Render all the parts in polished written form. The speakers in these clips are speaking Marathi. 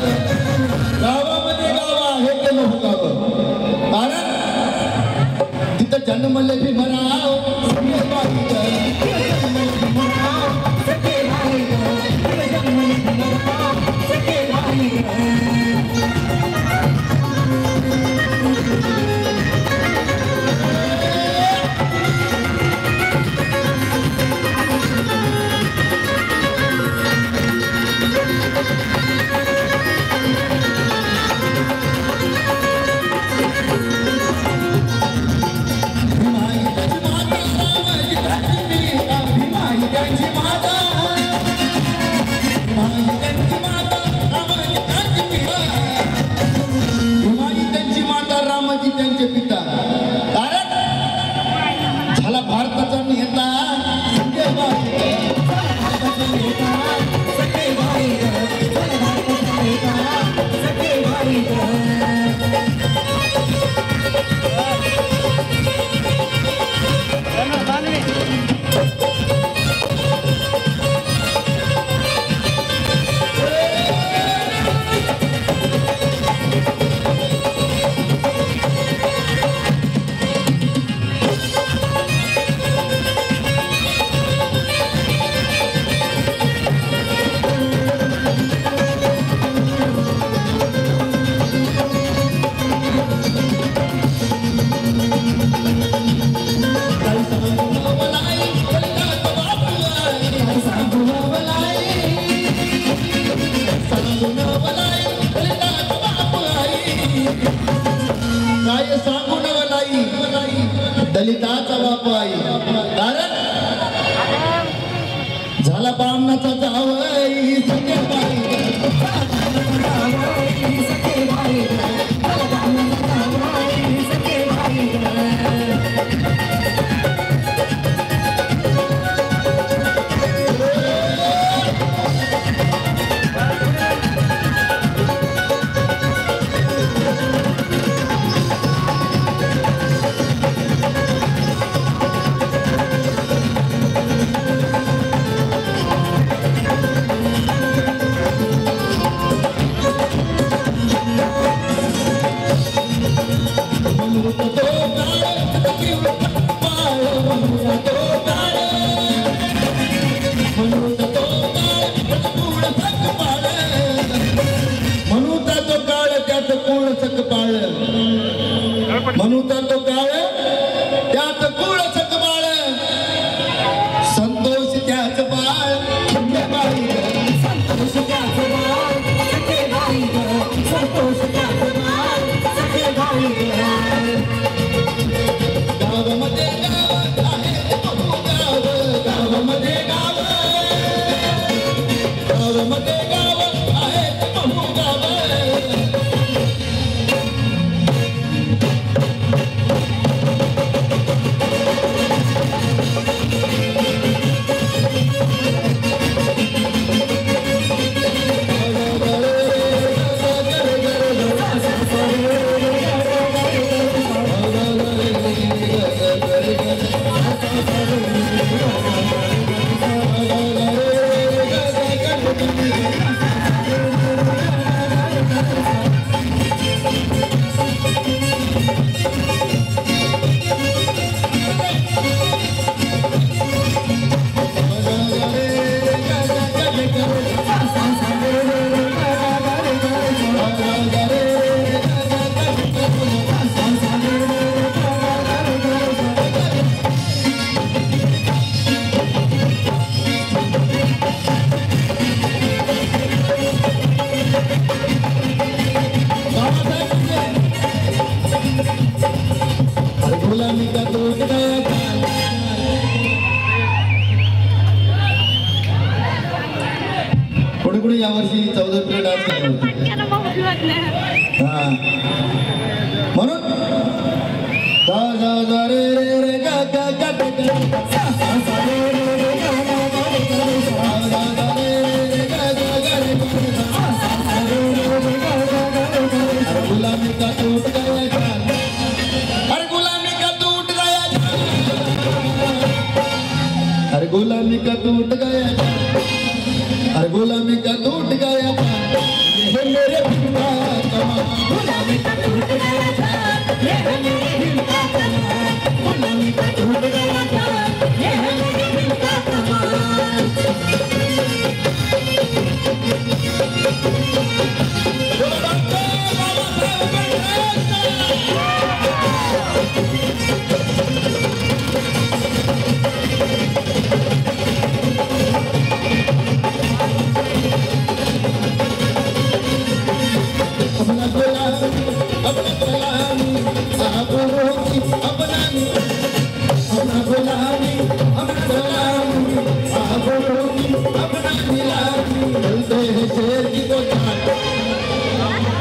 गावामध्ये गाव आहे ते गाव कारण तिथं जन्मले भीमराव त्यांचे पिता कारण झाला भारताचा नेता काय सांगू नवलाई दलिताचा बाप आई कारण झाला बामणाचा जावई म्हणूता तो काळ त्यात कुळ सकबाळ संतोष त्याच बाळ संतोष त्याच बाळ संतोष त्याच बाळ गावामध्ये गाव आहे गाव गावामध्ये गाव गावामध्ये गाव आहे गाव कुणी यावर्षी 14 पिरियड डान्स करणार म्हणून दा दा दा रे रे रे गा गा गा गा सा सा सा रे रे रे गा गा गा गा दा दा रे रे गा गा गा रे सा सा सा रे रे रे गा गा गा गा गुलामी का टूट गया जान हर गुलामी का टूट गया जान हर गुलामी का टूट गया जान हर गुलामी का टूट गया जान ये मेरे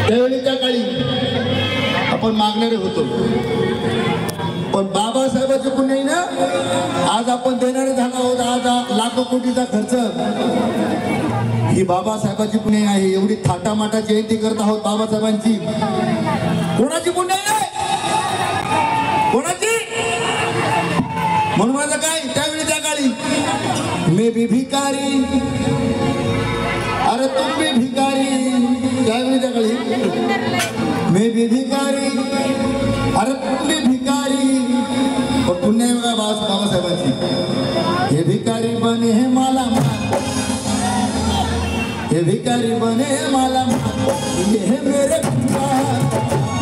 त्यावेळीच्या काळी आपण मागणारे होतो, पण बाबासाहेबांचे पुण्य ना आज आपण देणारे झालो आहोत. आज लाखो कोटीचा खर्च ही बाबासाहेबांची पुण्य आहे. एवढी थाटामाटा जयंती करत आहोत बाबासाहेबांची. कोणाची पुण्य आहे? कोणाची? म्हणून माझं काय त्यावेळी त्या काळी मे भी भिकारी, अरे तुम भी भिकारी. त्यावेळी त्या काळी मे भी भिकारी, अरे तुम भी भिकारी. पण पुण्य आहे बघा बाबासाहेबांची. हे भिकारी बने हे माला माल, हे भिकारी बने माला माल, ये है मेरे भिकार.